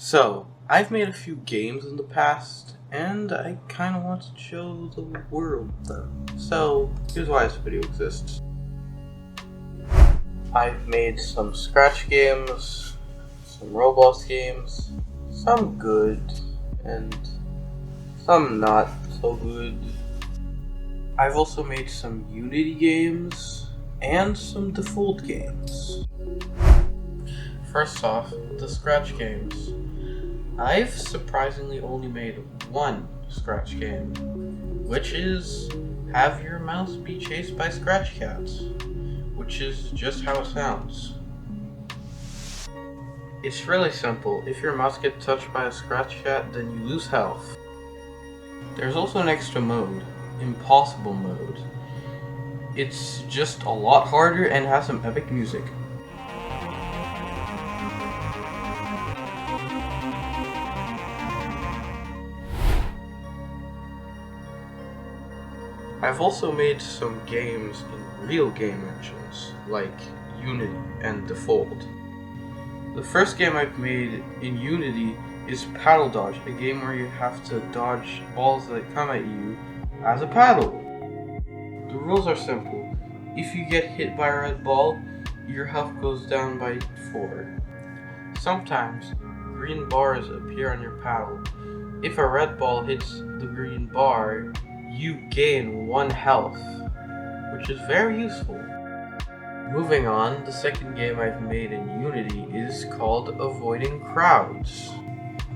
So, I've made a few games in the past, and I kind of want to show the world them. So, here's why this video exists. I've made some Scratch games, some Roblox games, some good, and some not so good. I've also made some Unity games, and some Default games. First off, the Scratch games. I've surprisingly only made one Scratch game, which is have your mouse be chased by Scratch Cats, which is just how it sounds. It's really simple. If your mouse gets touched by a Scratch Cat, then you lose health. There's also an extra mode, Impossible Mode. It's just a lot harder and has some epic music. I've also made some games in real game engines, like Unity and Default. The first game I've made in Unity is Paddle Dodge, a game where you have to dodge balls that come at you as a paddle. The rules are simple. If you get hit by a red ball, your health goes down by 4. Sometimes, green bars appear on your paddle. If a red ball hits the green bar, you gain 1 health, which is very useful. Moving on, the second game I've made in Unity is called Avoiding Crowds.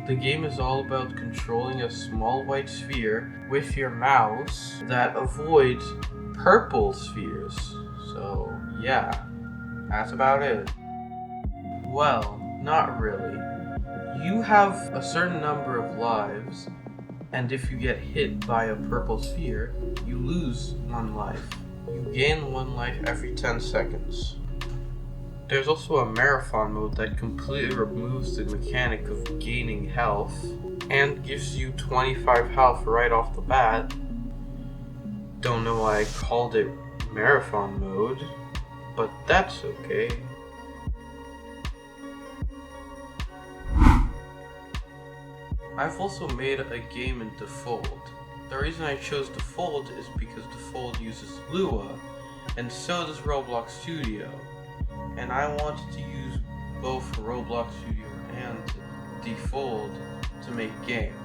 The game is all about controlling a small white sphere with your mouse that avoids purple spheres. So yeah, that's about it. Well, not really. You have a certain number of lives, and if you get hit by a purple sphere, you lose 1 life. You gain 1 life every 10 seconds. There's also a marathon mode that completely removes the mechanic of gaining health and gives you 25 health right off the bat. Don't know why I called it marathon mode, but that's okay. I've also made a game in Default. The reason I chose Default is because Default uses Lua, and so does Roblox Studio. And I wanted to use both Roblox Studio and Default to make games.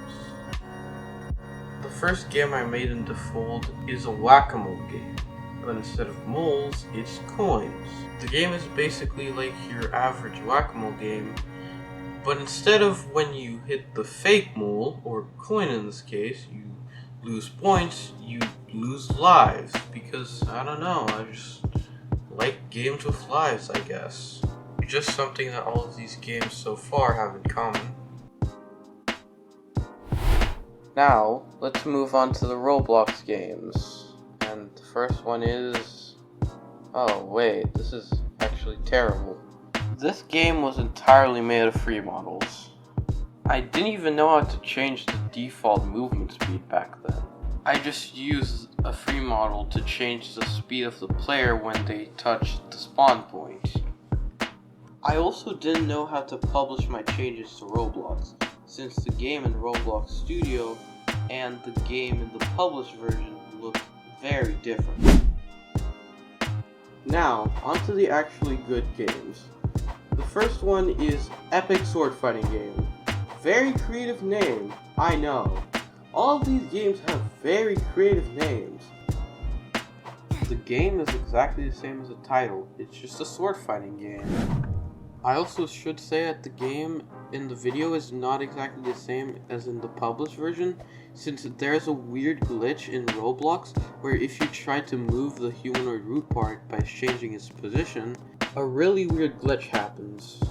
The first game I made in Default is a whack-a-mole game, but instead of moles, it's coins. The game is basically like your average whack-a-mole game, but instead of when you hit the fake mole, or coin in this case, you lose points, you lose lives, because, I don't know, I just like games with lives, I guess. Just something that all of these games so far have in common. Now, let's move on to the Roblox games. And the first one is... oh wait, this is actually terrible. This game was entirely made of free models. I didn't even know how to change the default movement speed back then. I just used a free model to change the speed of the player when they touched the spawn point. I also didn't know how to publish my changes to Roblox, since the game in Roblox Studio and the game in the published version look very different. Now, onto the actually good games. The first one is Epic Sword Fighting Game. Very creative name, I know. All of these games have very creative names. The game is exactly the same as the title, it's just a sword fighting game. I also should say that the game in the video is not exactly the same as in the published version, since there's a weird glitch in Roblox where if you try to move the humanoid root part by changing its position, a really weird glitch happens.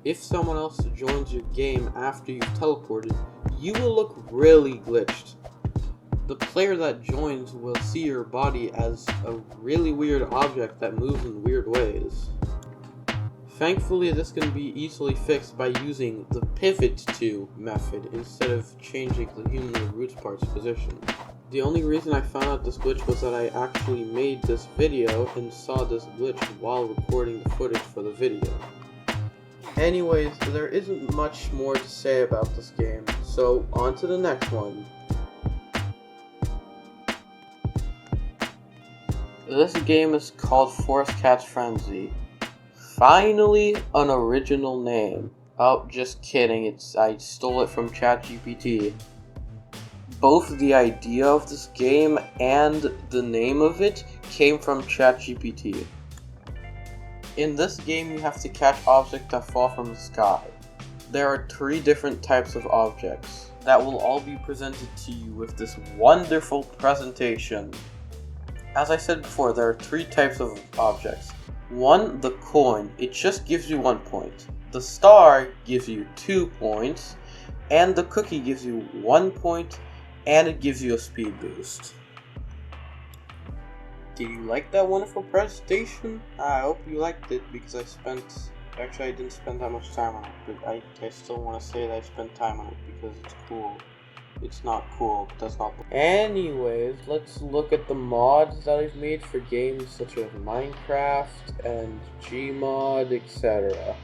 If someone else joins your game after you've teleported, you will look really glitched. The player that joins will see your body as a really weird object that moves in weird ways. Thankfully, this can be easily fixed by using the pivot to method instead of changing the humanoid roots part's position. The only reason I found out this glitch was that I actually made this video and saw this glitch while recording the footage for the video. Anyways, there isn't much more to say about this game, so on to the next one. This game is called Forest Cats Frenzy. Finally, an original name. Oh, just kidding, I stole it from ChatGPT. Both the idea of this game and the name of it came from ChatGPT. In this game, you have to catch objects that fall from the sky. There are 3 different types of objects that will all be presented to you with this wonderful presentation. As I said before, there are 3 types of objects. 1, the coin. It just gives you 1 point. The star gives you 2 points. And the cookie gives you 1 point, and it gives you a speed boost. Did you like that wonderful presentation? I hope you liked it, because I didn't spend that much time on it, but I still want to say that I spent time on it because it's cool. It's not cool, but that's not the... Anyways, let's look at the mods that I've made for games such as Minecraft and Gmod, etc.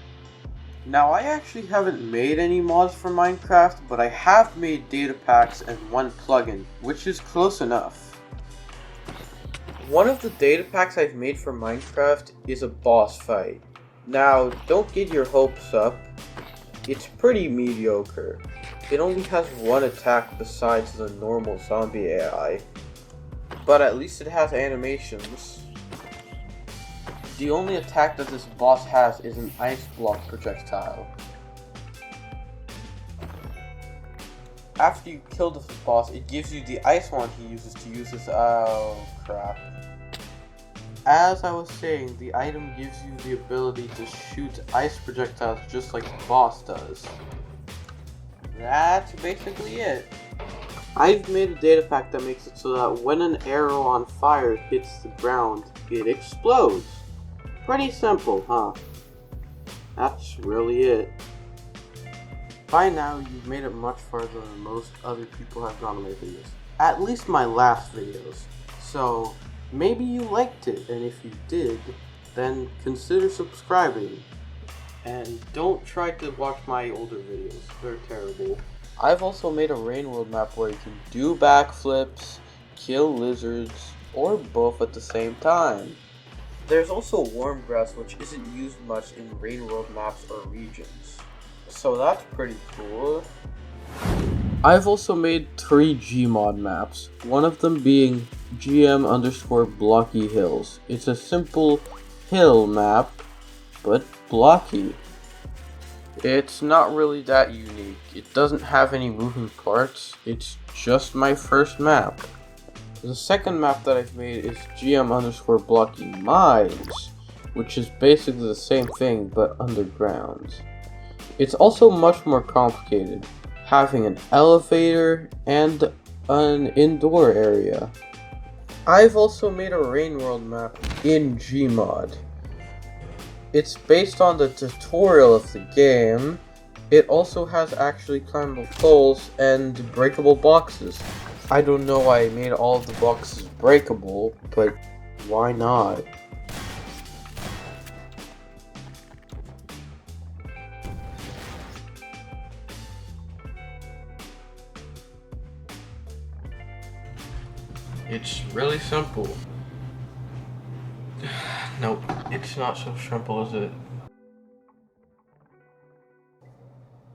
Now, I actually haven't made any mods for Minecraft, but I have made data packs and 1 plugin, which is close enough. One of the data packs I've made for Minecraft is a boss fight. Now, don't get your hopes up. It's pretty mediocre. It only has 1 attack besides the normal zombie AI. But at least it has animations. The only attack that this boss has is an ice block projectile. After you kill this boss, it gives you the ice wand he uses to use his... oh crap. As I was saying, the item gives you the ability to shoot ice projectiles just like the boss does. That's basically it. I've made a data pack that makes it so that when an arrow on fire hits the ground, it explodes. Pretty simple, huh? That's really it. By now, you've made it much farther than most other people have gone to my videos. At least my last videos. So, maybe you liked it, and if you did, then consider subscribing. And don't try to watch my older videos, they're terrible. I've also made a Rain World map where you can do backflips, kill lizards, or both at the same time. There's also Warm Grass, which isn't used much in Rain World maps or regions. So that's pretty cool. I've also made 3 Gmod maps, one of them being GM_Blocky Hills. It's a simple hill map, but blocky. It's not really that unique. It doesn't have any moving parts. It's just my first map. The second map that I've made is GM_Blocky Mines, which is basically the same thing but underground. It's also much more complicated, having an elevator and an indoor area. I've also made a Rain World map in Gmod. It's based on the tutorial of the game. It also has actually climbable poles and breakable boxes. I don't know why I made all of the boxes breakable, but why not? It's really simple. Nope, it's not so simple, is it?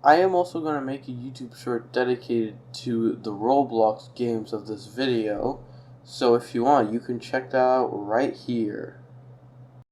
I am also going to make a YouTube short dedicated to the Roblox games of this video, so if you want, you can check that out right here.